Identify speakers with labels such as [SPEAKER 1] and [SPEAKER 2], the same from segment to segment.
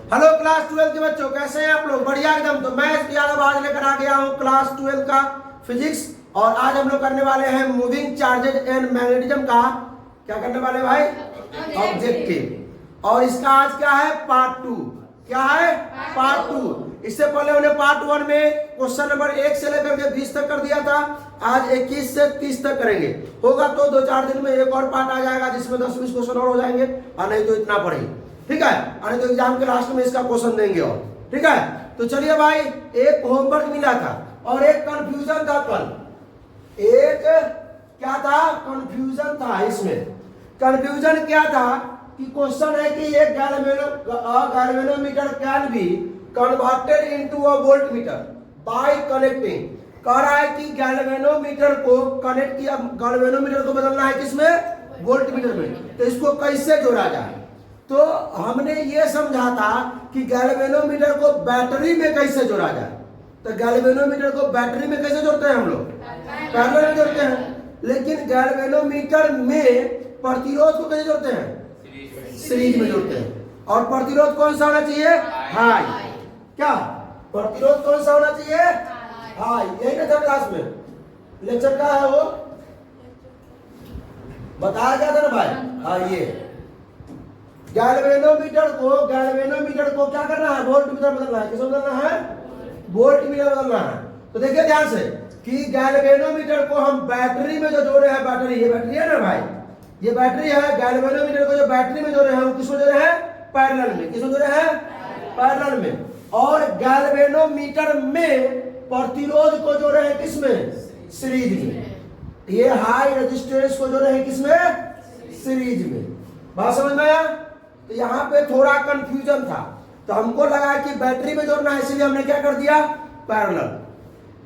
[SPEAKER 1] Hello class 12 के बच्चों, कैसे हैं आप लोग? बढ़िया एकदम। तो मैं एस यादव आज लेकर आ गया हूं क्लास 12 का फिजिक्स। और आज हम लोग करने वाले हैं मूविंग चार्जेज एंड मैग्नेटिज्म का क्या करने वाले भाई? ऑब्जेक्टिव। और इसका आज क्या है? पार्ट 2। क्या है? पार्ट 2। इससे पहले हमने पार्ट 1 में क्वेश्चन नंबर 1 से लेकर के 20 तक कर दिया था। आज 21 से 30 तक करेंगे। होगा तो 2-4 दिन में एक और पार्ट आ जाएगा जिसमें 10-20 क्वेश्चन और हो जाएंगे, और नहीं तो इतना पढ़ेंगे। ठीक है, और तो एग्जाम के लास्ट में इसका क्वेश्चन देंगे। और ठीक है, तो चलिए भाई, एक होमवर्क मिला था और एक कंफ्यूजन था कल। एक क्या था? कंफ्यूजन था। इसमें कंफ्यूजन क्या था कि क्वेश्चन है कि एक galvanometer can be converted into a voltmeter bye connecting. कह रहा है कि गैल्वेनोमीटर को कनेक्ट किया, गैल्वेनोमीटर को बदलना है किसमें? वोल्टमीटर में। तो इसको कैसे जोड़ा जाए? तो हमने ये समझा था कि गैल्वेनोमीटर को बैटरी में कैसे जोड़ा जाए। तो गैल्वेनोमीटर को बैटरी में कैसे जोड़ते हैं हम लोग? पैरेलल में जोड़ते हैं। लेकिन गैल्वेनोमीटर में प्रतिरोध को कैसे जोड़ते हैं? सीरीज में जोड़ते हैं। और प्रतिरोध कौन सा होना चाहिए? हाई। क्या प्रतिरोध कौन सा होना चाहिए? हाई। यही ना था क्लास में, लेक्चर का है वो बताया गया था ना भाई। हाँ, ये गैल्वेनोमीटर को क्या करना है? वोल्टमीटर बदलना है। किसको बदलना है? वोल्टमीटर बदलना है। तो देखिए ध्यान से कि गैल्वेनोमीटर को हम बैटरी में जो जोड़े हैं, बैटरी, ये बैटरी है ना भाई, ये बैटरी है। गैल्वेनोमीटर को जो बैटरी में जोड़े हैं वो किसमें जोड़े हैं? पैरेलल में। किसमें जोड़े हैं? पैरेलल में। और गैल्वेनोमीटर में प्रतिरोध को जोड़े हैं किसमें? सीरीज में। ये हाई रेजिस्टेंस को जोड़े हैं किसमें? सीरीज में। बात समझ में आया? तो यहाँ पे थोड़ा कंफ्यूजन था, तो हमको लगा कि बैटरी में जोड़ना है, इसलिए हमने क्या कर दिया? पैरेलल।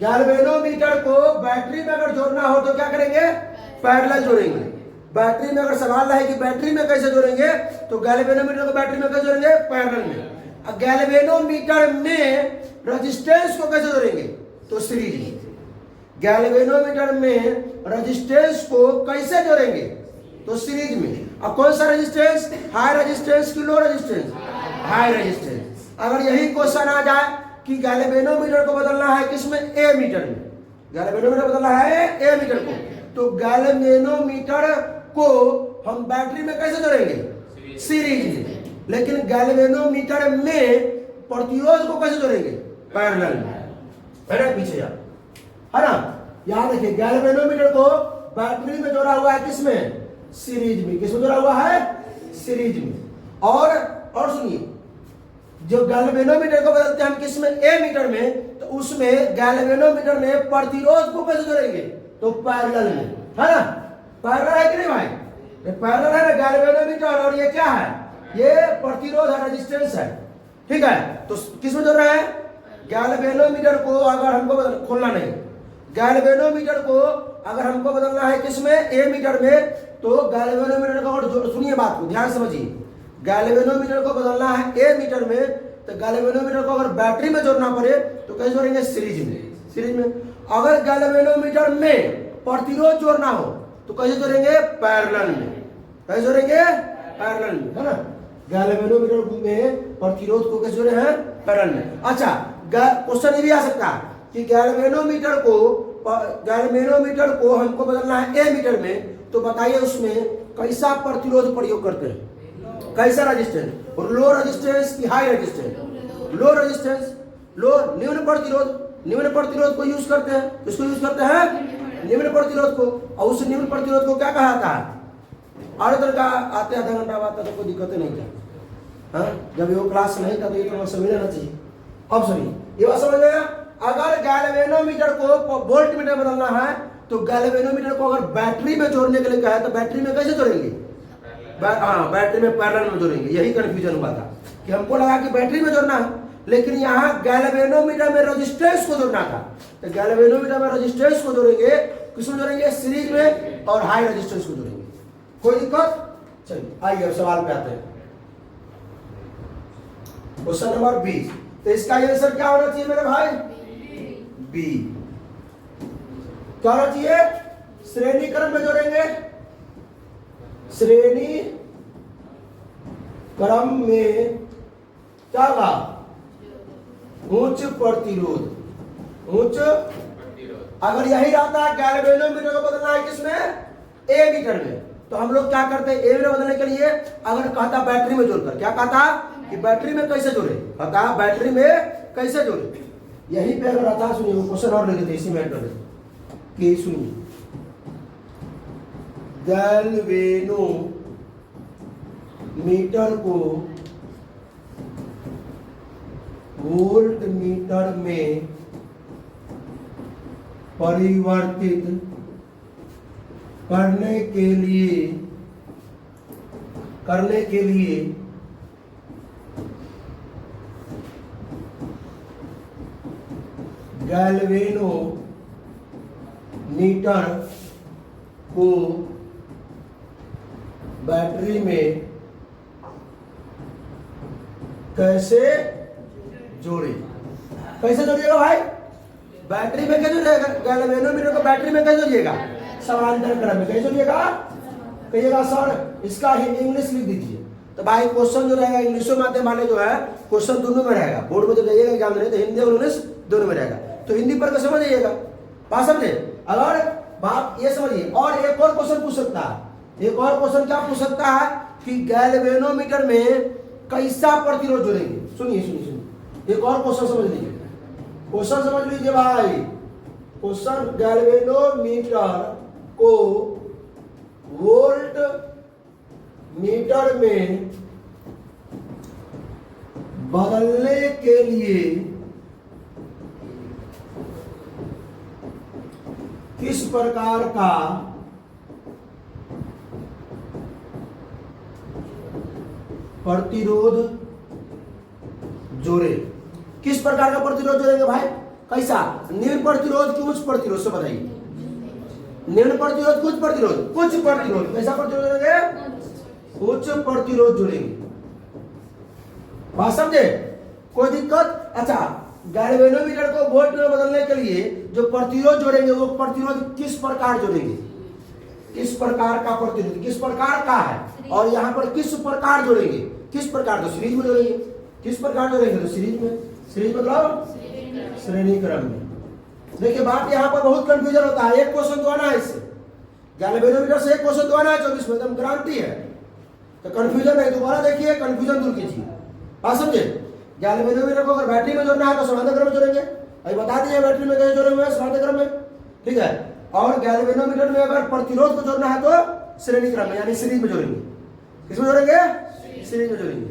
[SPEAKER 1] गैल्वेनोमीटर को बैटरी में अगर जोड़ना हो तो क्या करेंगे? पैरेलल जोड़ेंगे। बैटरी में अगर सवाल है कि बैटरी में कैसे जोड़ेंगे, तो गैल्वेनोमीटर को बैटरी में कैसे जोड़ेंगे? पैरेलल में। गैल्वेनोमीटर में रेजिस्टेंस को कैसे जोड़ेंगे? तो सीरीज में। गैल्वेनोमीटर में रेजिस्टेंस को कैसे जोड़ेंगे? तो सीरीज में। अब कौन सा रेजिस्टेंस? हाई रेजिस्टेंस की लो रेजिस्टेंस? High resistance. अगर यही क्वेश्चन आ जाए कि गैल्वेनोमीटर को बदलना है किसमें? ए मीटर में। गैल्वेनोमीटर बदलना है ए मीटर को, तो गैल्वेनोमीटर को हम बैटरी में कैसे जोड़ेंगे? सीरीज में। लेकिन गैल्वेनोमीटर में प्रतिरोध को कैसे जोड़ेंगे? पैरेलल में। है पीछे यार, है ना? याद रखिए, गैल्वेनोमीटर को बैटरी में जोड़ा हुआ है किसमें? सीरीज में। किसमें जोड़ा हुआ है? सीरीज में। और सुनिए, जो गैल्वेनोमीटर को बदलते हैं हम किसमें? ए मीटर में। तो उसमें गैल्वेनोमीटर में प्रतिरोध को कैसे जोड़ेंगे? तो पैरेलल में। है ना? पैरेलल है कि नहीं भाई? ये पैरेलल है ना गैल्वेनोमीटर, और ये क्या है? ये प्रतिरोध है, रेजिस्टेंस है। ठीक है, तो किसमें जोड़ रहे हैं? गैल्वेनोमीटर को अगर हमको खोलना नहीं, गैल्वेनोमीटर को अगर हमको बदलना है किसमें? ए मीटर में। तो गैल्वेनोमीटर को, सुनिए बात को ध्यान समझिए, गैल्वेनोमीटर को बदलना है ए मीटर में, तो गैल्वेनोमीटर को अगर बैटरी में जोड़ना पड़े तो कैसे जोड़ेंगे? सीरीज में। सीरीज में। अगर गैल्वेनोमीटर में प्रतिरोध जोड़ना हो तो कैसे जोड़ेंगे? पैरेलल में। कैसे जोड़ेंगे? पैरेलल में, है ना? गैल्वेनोमीटर में प्रतिरोध को कैसे जोड़े हैं? पैरेलल में। अच्छा, क्वेश्चन ये भी आ सकता है कि गैल्वेनोमीटर को हमको बदलना है ए मीटर में, तो बताइए उसमें कैसा प्रतिरोध प्रयोग करते हैं? कैसा रेजिस्टेंस? और लो रेजिस्टेंस की हाई रेजिस्टेंस? लो रेजिस्टेंस, लो निम्न प्रतिरोध को यूज करते हैं। इसको यूज करते हैं निम्न प्रतिरोध को। और उस निम्न प्रतिरोध को क्या कहा था? आधे का आते आधा घंटा बाद तो कोई दिक्कत नहीं था। हाँ, जब वो क्लास नहीं था तो ये तो समझ लेना चाहिए। अब सुनिए, ये बात समझ में? अगर गैल्वेनोमीटर को वोल्टमीटर बदलना है तो गैल्वेनोमीटर को अगर बैटरी में जोड़ने के लिए कहा है तो बैटरी में कैसे जोड़ेंगे? हाँ, बैटरी में पैरेलल में जोड़ेंगे। यही कंफ्यूजन हुआ था कि हमको लगा कि बैटरी में जोड़ना है, लेकिन यहाँ गैल्वेनोमीटर में रेजिस्टेंस को जोड़ना था। तो गैल्वेनोमीटर में रेजिस्टेंस को जोड़ेंगे, किसमें जोड़ेंगे? सीरीज में। और हाई रेजिस्टेंस को जोड़ेंगे। कोई दिक्कत? चलिए आइए अब सवाल पे आते हैं। Question number 20। तो इसका आंसर क्या होना चाहिए मेरे भाई? बी। क्या होना चाहिए? श्रेणी क्रम में जोड़ेंगे। श्रेणी क्रम में क्या होगा? उच्च प्रतिरोध, उच्च। अगर यही रहता है गैल्वेनोमीटर को बदलना है किसमें? ए मीटर में, तो हम लोग क्या करते हैं ए मीटर बदलने के लिए? अगर कहता बैटरी में जोड़कर, क्या कहता कि बैटरी में कैसे जोड़े, कहता बैटरी में कैसे जोड़े। यही पे अगर आता, सुनिए वो क्वेश्चन और लेते इसी मैटर में कि सुनिए, गैल्वेनोमीटर को वोल्ट मीटर में परिवर्तित करने के लिए गैल्वेनोमीटर को बैटरी में कैसे जोड़े? कैसे जोड़िएगा भाई? बैटरी में कैसे जोड़िएगा? गैल्वेनोमीटर को बैटरी में कैसे जोड़िएगा? समांतर क्रम में। कैसे जोड़िएगा? कहिएगा सर इसका ही इंग्लिश लिख दीजिए। तो भाई क्वेश्चन जो रहेगा इंग्लिशों माध्यम वाले जो है क्वेश्चन दोनों में रहेगा। बोर्ड में जो जाइएगा एग्जाम देने तो हिंदी और इंग्लिश दोनों में रहेगा, तो हिंदी पर समझ जाइएगा, बात समझे। अगर बात ये समझिए, और एक और क्वेश्चन पूछ सकता है, एक और क्वेश्चन क्या पूछ सकता है कि गैल्वेनोमीटर में कैसा प्रतिरोध जोड़ेंगे। सुनिए सुनिए सुनिए, एक और क्वेश्चन समझ लीजिए, क्वेश्चन समझ लीजिए भाई। क्वेश्चन गैल्वेनोमीटर को वोल्ट मीटर में बदलने के लिए किस प्रकार का प्रतिरोध जोड़े? किस प्रकार का प्रतिरोध जोड़ेंगे भाई? कैसा? निम्न प्रतिरोध की उच्च प्रतिरोध से बताइए। निम्न प्रतिरोध कुछ प्रतिरोध, कुछ प्रतिरोध। कैसा प्रतिरोध जोड़ेंगे? उच्च प्रतिरोध जोड़ेंगे, बात समझे? कोई दिक्कत? अच्छा, गैल्वेनोमीटर को वोल्ट में बदलने के लिए जो प्रतिरोध जोड़ेंगे वो प्रतिरोध किस प्रकार जोड़ेंगे? किस प्रकार का प्रतिरोध, किस प्रकार का है, और यहाँ पर किस प्रकार जोड़ेंगे? किस प्रकार? तो सीरीज में जोड़ेंगे। किस प्रकार जोड़ेंगे? तो सीरीज में। सीरीज मतलब श्रेणी क्रम में। देखिए बात यहाँ पर बहुत कंफ्यूजन होता है। एक क्वेश्चन तो आना है इससे, गैल्वेनोमीटर से एक क्वेश्चन तो आना है 24 में, एकदम गारंटी है। तो कंफ्यूजन नहीं, दोबारा देखिए, कंफ्यूजन दूर कीजिए, बात समझे। गैल्वेनोमीटर को अगर बैटरी में जोड़ना है तो समांतर क्रम में जोड़ेंगे, अभी बता दिए बैटरी में कैसे जोड़े हुए हैं, समांतर क्रम में, ठीक है। और गैल्वेनोमीटर में अगर प्रतिरोध को जोड़ना है तो श्रेणी क्रम में, यानी सीरीज में जोड़ेंगे। किसमें जोड़ेंगे? सीरीज में जोड़ेंगे।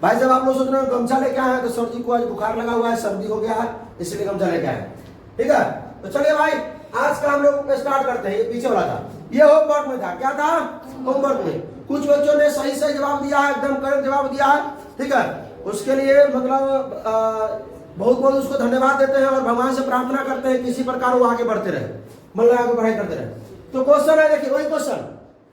[SPEAKER 1] भाई जब आप लोग सोच रहे हो गमछा लेके आए हैं तो सर जी को आज बुखार लगा हुआ है, सर्दी हो गया है, इसलिए गमछा लेके आए, ठीक है। तो चलिए भाई आज का हम लोग स्टार्ट करते हैं। ये पीछे वाला था, ये होमवर्क में था। क्या था? होमवर्क में। कुछ बच्चों ने सही सही जवाब दिया है, एकदम करेक्ट जवाब दिया है, ठीक है। उसके लिए मतलब बहुत बहुत उसको धन्यवाद देते हैं और भगवान से प्रार्थना करते हैं किसी प्रकार वो आगे बढ़ते रहे, मन लगा के पढ़ाई करते रहे। तो क्वेश्चन है, देखिए वही क्वेश्चन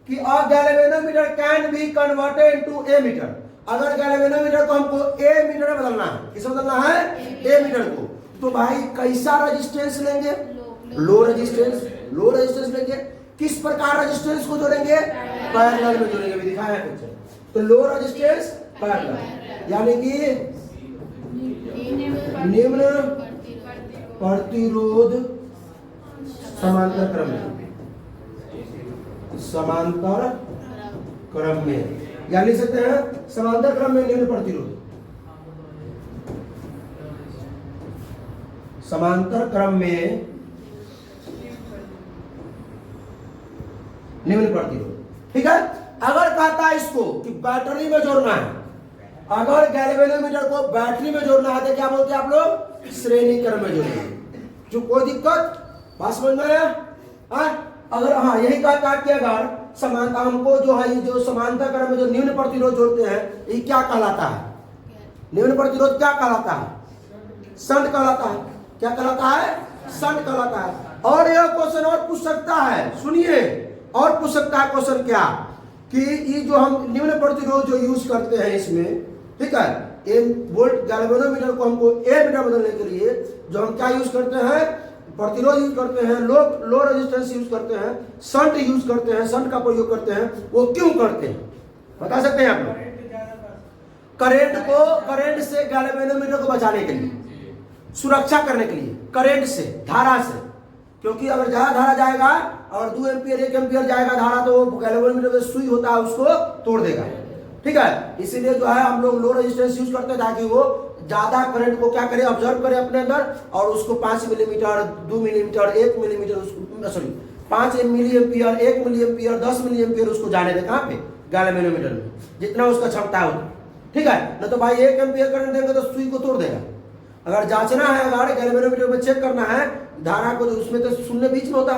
[SPEAKER 1] कि a galvanometer can be converted into a meter. अगर गैल्वेनोमीटर को हमको ए मीटर में बदलना है, किस बदलना है? ए मीटर को। तो भाई कैसा रेजिस्टेंस लेंगे? Low resistance. लो रेजिस्टेंस लेंगे। किस प्रकार रेजिस्टेंस को जोड़ेंगे? पैरेलल में जोड़ेंगे, भी दिखाया है पिक्चर। तो लो रेजिस्टेंस पैरेलल, यानी कि निम्न प्रतिरोध समांतर क्रम में, समांतर क्रम में, या लिख सकते हैं समांतर क्रम में निम्न प्रतिरोध, समांतर क्रम में निम्न प्रतिरोध, ठीक है। अगर कहता है इसको कि बैटरी में जोड़ना है, अगर गैल्वेनोमीटर को बैटरी में जोड़ना है तो क्या बोलते हैं आप लोग? श्रेणी क्रम में जोड़ेंगे। जो कोई दिक्कत? बात समझ में आया? अगर हाँ यही कहता है कि अगर समानता हमको जो है ये जो समांतर क्रम में जो निम्न प्रतिरोध जोड़ते हैं ये क्या कहलाता है? निम्न प्रतिरोध क्या कहलाता है? शंट कहलाता है। क्या कहलाता है? शंट कहलाता है। और यह क्वेश्चन और पूछ सकता है, सुनिए, और पूछ सकता है क्वेश्चन क्या कि ये जो हम निम्न प्रतिरोध जो यूज करते हैं इसमें, ठीक है, ए वोल्ट गैल्वेनोमीटर को हमको ए मीटर बदलने के लिए जो हम क्या यूज करते हैं? प्रतिरोध यूज करते हैं, लो रेजिस्टेंस यूज करते हैं, शंट यूज करते हैं, शंट का प्रयोग करते हैं। वो क्यों करते हैं बता सकते हैं आप लोग? करंट से गैल्वेनोमीटर को बचाने के लिए, सुरक्षा करने के लिए, करंट से, धारा से। क्योंकि अगर ज्यादा धारा जाएगा और 2 एम्पियर 1 एम्पियर जाएगा धारा तो गैल्वेनोमीटर में सुई होता है उसको तोड़ देगा। ठीक है, इसीलिए जो है हम लोग लो रेजिस्टेंस यूज करते हैं ताकि वो ज्यादा करंट को क्या करे, ऑब्जर्व करे अपने अंदर और उसको 5 मिलीमीटर 2 मिलीमीटर 1 मिलीमीटर उसको sorry 5 milli ampere 1 milli ampere 10 milli ampere उसको जाने दे। कहाँ पे? गैल्वेनोमीटर में, जितना उसका क्षमता हो। ठीक है, न तो भाई 1 एम्पियर करंट देंगे तो सुई को तोड़ देगा। अगर जांचना है, अगर गैल्वेनोमीटर में चेक करना है धारा को, तो उसमें तो शून्य बीच में होता।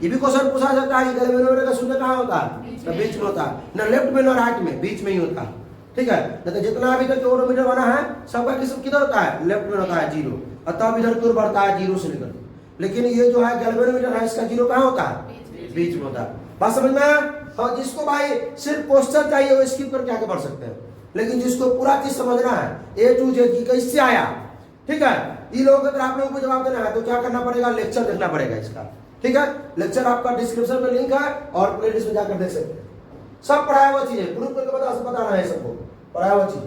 [SPEAKER 1] ये भी क्वेश्चन पूछा जाता है कि गैल्वेनोमीटर का शून्य कहाँ होता है? तो बीच में होता है, न लेफ्ट में न राइट में, बीच में ही होता है। ठीक है, न तो जितना अभी तक ओडोमीटर बना है सबका किस्म किधर होता है? लेफ्ट में होता है 0, और तब इधर की ओर बढ़ता है 0 से लेकर। लेकिन ये जो है गैल्वेनोमीटर है इसका 0 कहाँ होता है? बीच में होता है। बात समझ में? और जिसको भाई सिर्फ क्वेश्चन चाहिए वो स्किप करके आगे बढ़ सकते हैं, लेकिन जिसको पूरा चीज समझना है A to Z की कैसे आया, ठीक है, ये लोग अगर आप लोगों को जवाब देना है तो क्या करना पड़ेगा? लेक्चर देखना पड़ेगा इसका। ठीक है, लेक्चर आपका डिस्क्रिप्शन में लिंक है और प्लेलिस्ट में जाकर देख सकते हैं। सब पढ़ाया हुआ चीज है, ग्रुप करके बताना है सबको, पढ़ाया हुआ चीज।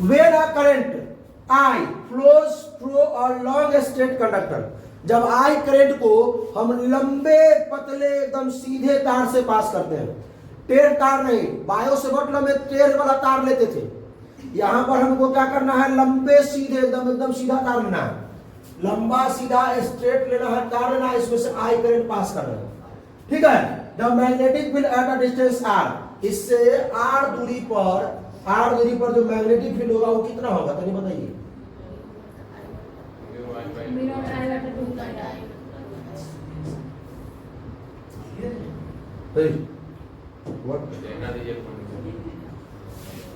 [SPEAKER 1] When a current I flows through a long straight conductor, जब I करंट को हम लंबे पतले एकदम सीधे तार से पास करते हैं, टेढ़ तार नहीं, बायो से बहुत लंबे टेढ़ वाला तार लेते थे, यहां पर हमको क्या करना है? लंबे सीधे एकदम सीधा तार लेना है, लंबा सीधा स्ट्रेट लेना है, तार लेना है, इसमें से I करंट पास करना है। ठीक है, the magnetic field at a distance R, इससे R दूरी पर जो मैग्नेटिक फील्ड होगा वो कितना होगा? तो नहीं बताइए।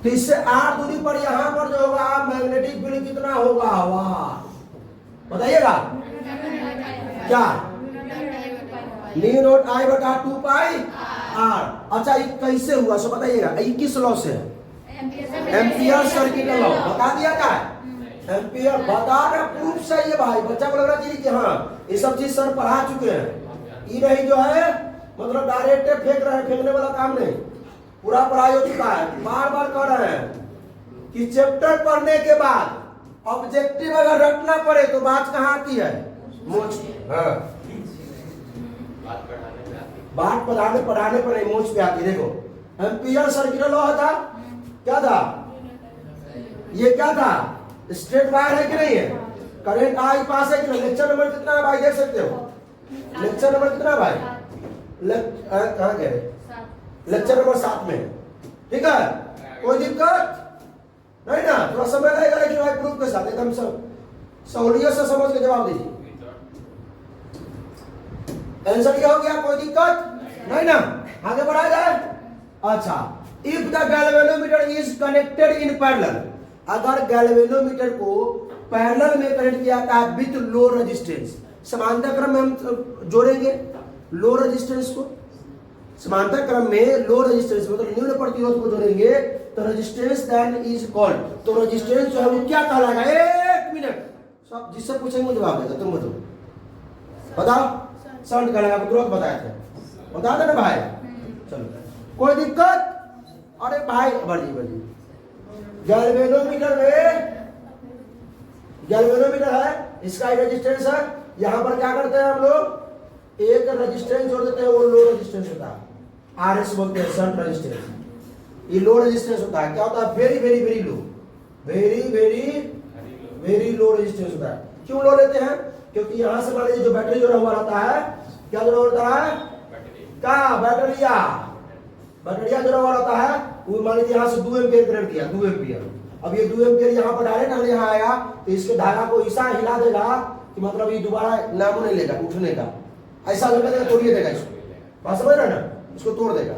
[SPEAKER 1] तो इससे R दूरी पर यहां पर जो होगा मैग्नेटिक फील्ड कितना होगा? वाह, बताइएगा क्या? न्यू नोट I बटा 2 पाई R। अच्छा, ये कैसे हुआ सो बताइएगा? ये किस लॉ से है? Ampere circuit law. बता दिया क्या? एम्पियर बताना प्रूफ सही है भाई, बच्चा को लग रहा है कि हाँ ये सब चीज सर पढ़ा चुके हैं, ये नहीं जो है मतलब डायरेक्ट फेंक रहे हैं, फेंकने वाला काम नहीं, पूरा पढ़ाई हो चुका है। बार बार कह रहे हैं कि चैप्टर पढ़ने के बाद ऑब्जेक्टिव अगर रटना पड़े तो बात कहाँ आती है? मोच। हाँ, बात पढ़ाने पर नहीं, मोच पे आती। देखो एम्पियर सर्किट लॉ था, क्या था? ये क्या था? स्ट्रेट वायर है कि नहीं है? करंट आई पास है कि नहीं? लेक्चर नंबर कितना है भाई? देख सकते हो लेक्चर नंबर कितना है भाई? कहाँ गए? लेक्चर नंबर 7 में। ठीक है, कोई दिक्कत नहीं ना? थोड़ा समय लगेगा लेकिन भाई प्रूफ के साथ एकदम सहूलियत से समझ के जवाब दीजिए। आंसर क्या हो गया? कोई दिक्कत नहीं ना? आगे बढ़ा जाए। अच्छा, if the galvanometer is connected in parallel, अगर गैल्वेनोमीटर को पैरेलल में कनेक्ट किया जाता है विथ लो रेजिस्टेंस, समांतर क्रम में हम जोड़ेंगे लो रेजिस्टेंस को, समांतर क्रम में लो रेजिस्टेंस मतलब न्यून प्रतिरोध को जोड़ेंगे तो रेजिस्टेंस देन इज कॉल्ड, तो रेजिस्टेंस जो है वो क्या कहलाएगा? 1 मिनट, सब जिससे पूछेंगे जवाब देगा, तुम बताओ। शंट कहलाएगा, तुरंत बताए थे, बता देना भाई। चलो, कोई दिक्कत? अरे भाई बढ़िए गैल्वेनोमीटर है, इसका रेजिस्टेंस है, यहां पर क्या करते हैं हम लोग? एक रेजिस्टेंस जोड़ देते हैं, वो लो रेजिस्टेंस होता है, आरएस बोलते हैं, शंट रेजिस्टेंस। ये लो रेजिस्टेंस होता है, क्या होता है? Very very very low, very low resistance होता है। क्यों लो लेते हैं? क्योंकि यहां से मान लीजिए जो बैटरी जोड़ा हुआ रहता है, क्या जोड़ा होता है? क्या? बैटरिया जोड़ा हुआ रहता है, वो मान लीजिए यहाँ से 2 एम्पियर करंट दिया, 2 एम्पियर। अब ये 2 एम्पियर यहाँ पर डायरेक्ट अगर यहाँ आया तो इसके धारा को ऐसा हिला देगा कि मतलब ये दोबारा नाम नहीं लेगा उठने का, ऐसा लगेगा तोड़िए देगा इसको, बात समझ रहे ना? इसको तोड़ देगा।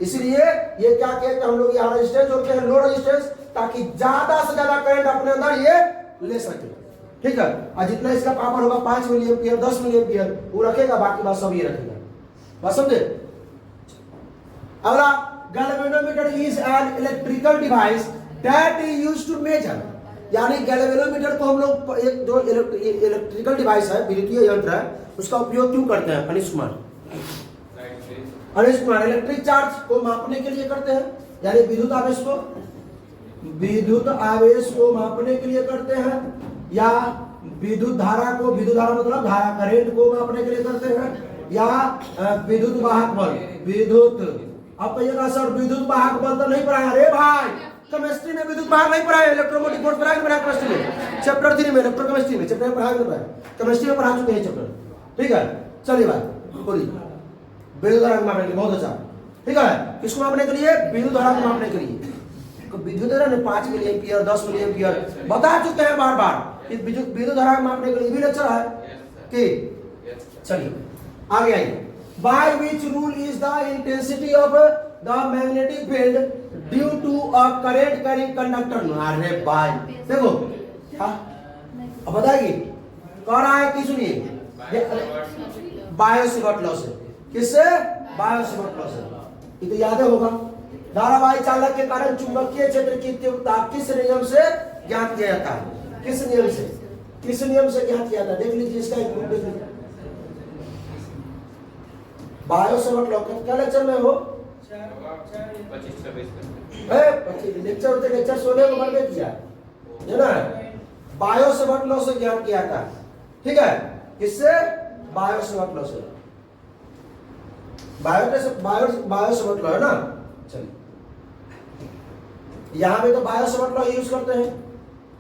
[SPEAKER 1] इसलिए ये क्या कहते हैं हम लोग यहाँ रेजिस्टेंस जोड़ते हैं, लो रेजिस्टेंस, ताकि ज्यादा से ज्यादा करंट अपने अंदर ये ले सके। ठीक है, और जितना इसका पावर होगा 5 मिली एम्पियर 10 मिली एम्पियर वो रखेगा, बाकी बात सब ये रखेगा, बात समझे? अगला, galvanometer is an electrical device that is used to measure, यानी गैल्वेनोमीटर को हम लोग एक जो इलेक्ट्रिकल डिवाइस है, विद्युतीय यंत्र है, उसका उपयोग क्यों करते हैं? अनिश कुमार, इलेक्ट्रिक चार्ज को मापने के लिए करते हैं, यानी विद्युत आवेश को विद्युत आवेश को मापने के लिए करते हैं, या विद्युत धारा को, विद्युत धारा मतलब धारा करंट को मापने के लिए करते हैं, या विद्युत वाहक बल, विद्युत। अब कहिएगा सर विद्युत वाहक बल तो नहीं पढ़ाया। अरे भाई केमिस्ट्री में विद्युत वाहक नहीं पढ़ाया, इलेक्ट्रोमोटिव फोर्स पढ़ाया केमिस्ट्री में, चैप्टर 3 में इलेक्ट्रोकेमिस्ट्री में, चैप्टर में पढ़ाया नहीं पढ़ाया, केमिस्ट्री में पढ़ा चुके हैं चैप्टर। ठीक है, चलिए भाई बोलिए। विद्युत धारा को मापने के लिए, बहुत अच्छा। ठीक है, किसको मापने के लिए? विद्युत धारा को मापने के लिए। विद्युत धारा ने 5 मिली एम्पियर, 10 मिली एम्पियर बता चुके हैं बार बार। विद्युत धारा को मापने के लिए भी लेक्चर है कि। चलिए आगे आइए। By which rule is the intensity of the magnetic field due to a current carrying conductor? अरे भाई देखो क्या अब बताइए, कह रहा है कि सुनिए, बायोसिवट लॉ से। किससे? बायोसिवट लॉ से। ये तो याद होगा। धारावाही चालक के कारण चुंबकीय क्षेत्र की तीव्रता किस नियम से ज्ञात किया जाता है? किस नियम से? किस नियम से ज्ञात किया जाता है? देख लीजिए इसका एक प्रूफ देख लीजिए। बायोसिवट लॉ क्या लेक्चर में हो? 25 लेक्चर होते, लेक्चर 16 को बंद किया है ना। बायोसिवट लॉ से ज्ञात किया था। ठीक है, किससे? बायोसिवट लॉ से। बायोसिवट लॉ है ना। चलिए यहां पे तो बायोसिवट लॉ यूज करते हैं,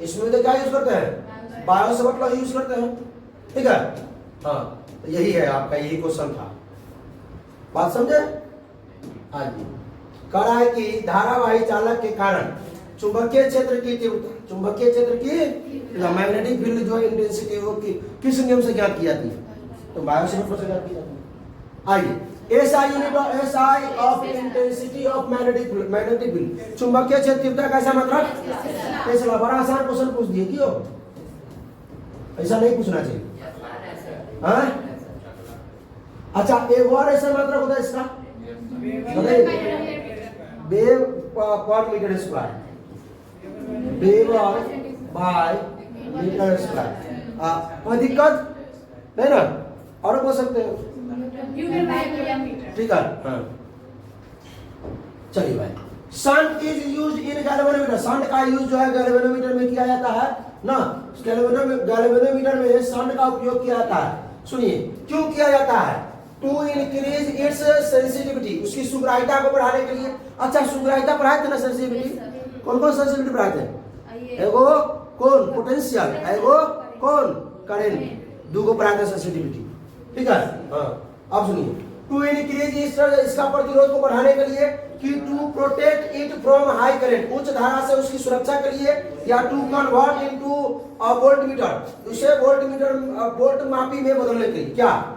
[SPEAKER 1] इसमें तो क्या यूज करते हैं? बायोसिवट लॉ यूज करते हैं। ठीक है, हाँ तो यही है आपका, यही क्वेश्चन था। बात समझे? हाँ जी। कह रहा है कि धारावाही चालक के कारण चुंबकीय क्षेत्र की तीव्रता, चुंबकीय क्षेत्र की मैग्नेटिक फील्ड जो इंटेंसिटी वो किस नियम से ज्ञात की जाती है? तो बायोसिवट लॉ से ज्ञात की जाती है। आइए, SI unit of SI of intensity of magnetic field, चुंबकीय क्षेत्र तीव्रता का ऐसा मतलब ऐसा बड़ा आसान क्वेश्चन पूछ दिए क्यों? ऐसा नहीं पूछना चाहिए। हाँ अच्छा, एक और ऐसा मतलब होता है इसका, वेव पर metre square, wave bye metre square. कोई दिक्कत नहीं ना? और बोल सकते हो? ठीक है, हाँ चलिए भाई। Shunt is used in galvanometer. Shunt का यूज जो है गैल्वेनोमीटर में किया जाता है ना। गैल्वेनोमीटर में शंट का उपयोग किया जाता है। सुनिए क्यों किया जाता है? टू इंक्रीज इट्स सेंसिटिविटी, उसकी सुग्राहिता को बढ़ाने के लिए। अच्छा सुग्राहिता बढ़ाए थे ना, सेंसिटिविटी। कौन कौन सेंसिटिविटी बढ़ाए थे? एगो कौन? पोटेंशियल, एगो कौन? करंट। दो को बढ़ाए थे सेंसिटिविटी। ठीक है, हाँ अब सुनिए। टू इंक्रीज इसका प्रतिरोध को बढ़ाने के लिए, कि to protect it from high current, उच्च धारा से उसकी सुरक्षा के लिए, या to convert into a voltmeter, उसे वोल्ट मापी में बदलने के लिए। क्या?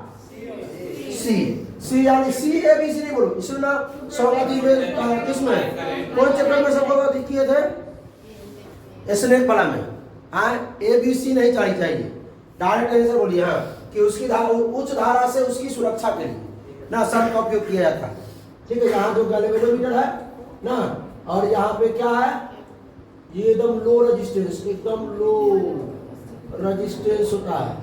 [SPEAKER 1] सी यानी सी ए बी सी नहीं बोलो, इसमें ना सौगाती में किसमें कौन चैप्टर में सबको बात किए थे? स्नेक वाला में। हाँ ए बी सी नहीं चाहिए, डायरेक्ट आंसर बोलिए। हाँ कि उसकी उच्च धारा से उसकी सुरक्षा के लिए ना शंट का उपयोग किया जाता है। ठीक है, यहाँ जो गैल्वेनोमीटर है ना, और यहाँ पे क्या है? ये एकदम लो रेजिस्टेंस, एकदम लो रेजिस्टेंस होता है,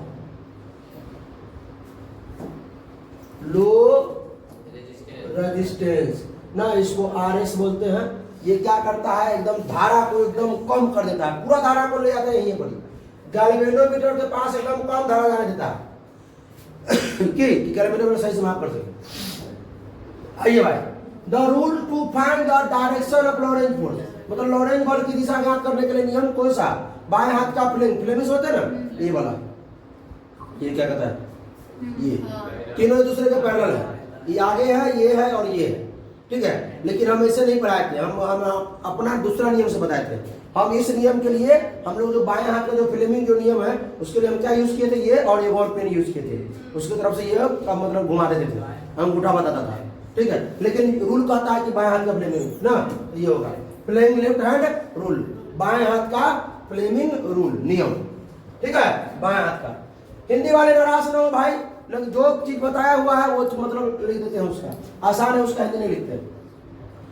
[SPEAKER 1] लो रेजिस्टेंस ना, इसको RS बोलते हैं। ये क्या करता है? एकदम धारा को एकदम कम कर देता है, पूरा धारा को ले जाता है। यहीं पर गैल्वेनोमीटर के पास एकदम कम धारा जाने देता है कि गैल्वेनोमीटर सही से माप कर सके। आइए भाई, the rule to find the direction of Lorentz force, मतलब लॉरेंज बल की दिशा ज्ञात करने के लिए नियम कौन सा? बाएं हाथ का फ्लेमिश होता है ना, ये वाला। ये क्या कहता है? ये तीनों एक दूसरे के पैरेलल है, ये आगे है, ये है और ये है। ठीक है, लेकिन हम ऐसे नहीं पढ़ाए थे, हम अपना दूसरा नियम से बताए थे। हम इस नियम के लिए हम लोग जो बाएं हाथ का जो फ्लेमिंग जो नियम है उसके लिए हम क्या यूज किए थे? ये और ये वॉल पेन यूज किए थे। उसकी तरफ से ये का मतलब घुमा देते थे, हम अंगूठा बताता था। ठीक है, लेकिन रूल कहता है कि बाएं हाथ का फ्लेमिंग ना, ये होगा फ्लेमिंग लेफ्ट हैंड रूल, बाएं हाथ का फ्लेमिंग रूल नियम। ठीक है, बाएं हाथ का। हिंदी वाले नाराज न हो भाई, जो चीज बताया हुआ है वो मतलब लिख देते हैं, उसका आसान है, उसका हिंदी नहीं लिखते।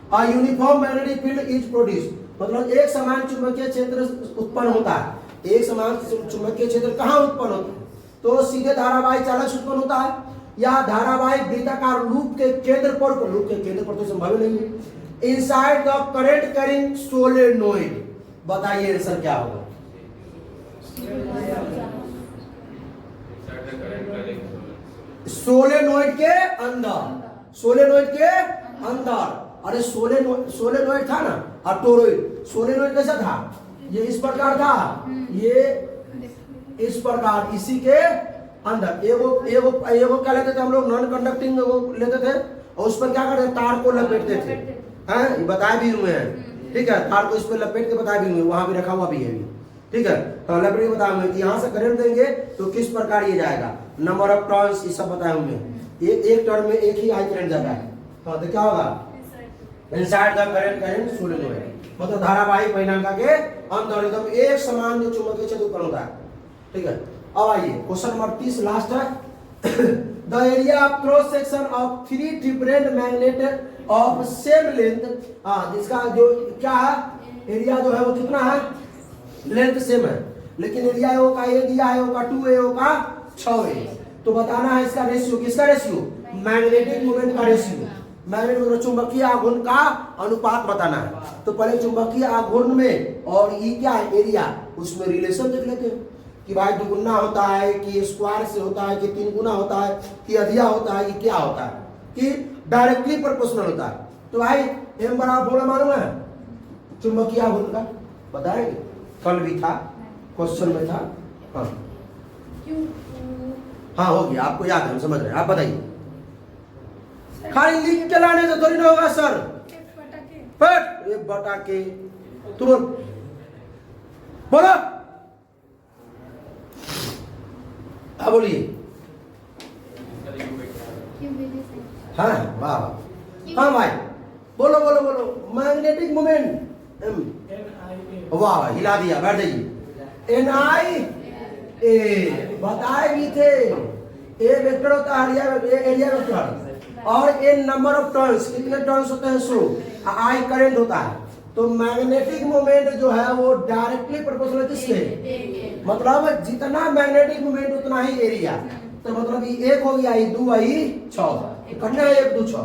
[SPEAKER 1] A uniform magnetic field is produced, मतलब एक समान चुंबकीय क्षेत्र उत्पन्न होता है। एक समान चुंबकीय क्षेत्र कहाँ उत्पन्न होता है? तो सीधे धारावाही चालक से उत्पन्न होता है, या धारावाही वृत्ताकार लूप के केंद्र पर, लूप के केंद्र पर तो संभव नहीं है, inside the current carrying solenoid. बताइए आंसर क्या होगा? सोलेनोइड के अंदर, सोलेनोइड के अंदर। अरे सोलेनोइड था ना, और टोरॉइड। सोलेनोइड कैसा था? ये इस प्रकार था, ये इस प्रकार, इसी के अंदर एगो क्या लेते थे हम लोग? नॉन कंडक्टिंग लेते थे, और उस पर क्या करते? तार को लपेटते थे। हैं, ये बताए भी हुए हैं, ठीक है। तार को इस पर लपेट के बताए भी हुए, वहां भी रखा हुआ भी है, ठीक है। तो लपेट के बताए हुए कि यहाँ से करंट देंगे तो किस प्रकार ये जाएगा, नंबर ऑफ टर्न्स, ये सब बताए हुए हैं। एक टर्न में एक ही आई करंट जाता है। हाँ, तो क्या होगा? Inside the current carrying solenoid, मतलब धारावाही परिणामिका के अंदर एकदम एक समान जो चुंबकीय क्षेत्र उत्पन्न होता है, ठीक है। अब आइए क्वेश्चन नंबर 30 लास्ट है। The area of cross section of 3 different magnet of same length, जिसका जो क्या है, एरिया जो है वो कितना है? लेंथ सेम है, लेकिन एरिया ए का ए दिया है, का 2a, का 6a। तो बताना है इसका रेशियो, किसका रेशियो? मैग्नेटिक मोमेंट का रेशियो, मैग्नेटिक मोमेंट, चुंबकीय आघूर्ण का अनुपात बताना है। तो पहले चुंबकीय आघूर्ण में और ये क्या है, एरिया, उसमें रिलेशन देख लेते हैं कि भाई दुगुना होता है, कि स्क्वायर से होता है, कि 3 गुना होता है, कि अधिया होता है, कि क्या होता है, कि डायरेक्टली प्रोपोर्शनल होता है। तो भाई m बराबर बोला मालूम है चुंबकीय आघूर्ण का, बताएंगे? कल भी था, क्वेश्चन में था। हाँ हाँ, हो गया, आपको याद है, हम समझ रहे हैं। आप बताइए, खाली लिख के लाने से थोड़ी ना होगा सर। फट एक बटा के तुरंत बोलो। हाँ बोलिए। हाँ वाह, हाँ भाई बोलो बोलो बोलो। मैग्नेटिक मोमेंट, वाह हिला दिया, बैठ जाइए। NI बताए भी थे, ए वेक्टर होता है एरिया वेक्टर, और एन नंबर ऑफ टर्न्स, कितने टर्न्स होते हैं? 100। आई करंट होता है। तो मैग्नेटिक मोमेंट जो है वो डायरेक्टली प्रोपोर्शनल किससे? मतलब जितना मैग्नेटिक मोमेंट उतना ही एरिया। तो मतलब ये 1 हो गया, ये 2 आई 6, करना है 1 2 6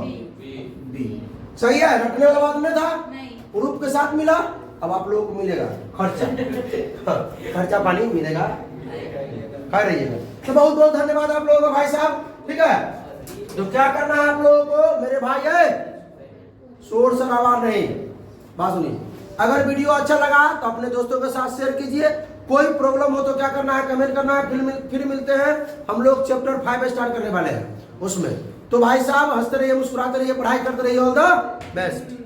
[SPEAKER 1] बी। सही है, रटने वाला बात में था, प्रूफ के साथ मिला। अब आप लोगों को मिलेगा खर्चा, खर्चा पानी मिलेगा, खा रहिएगा। तो बहुत बहुत धन्यवाद आप लोगों को भाई साहब, ठीक है। तो क्या करना है आप लोगों को मेरे भाई है, शोर शराबा नहीं, बात सुनिए। अगर वीडियो अच्छा लगा तो अपने दोस्तों के साथ शेयर कीजिए। कोई प्रॉब्लम हो तो क्या करना है, कमेंट करना है। फिर मिलते हैं, हम लोग चैप्टर 5 स्टार्ट करने वाले हैं उसमें। तो भाई साहब हंसते रहिए, मुस्कुराते रहिए, पढ़ाई करते रहिए। All the best.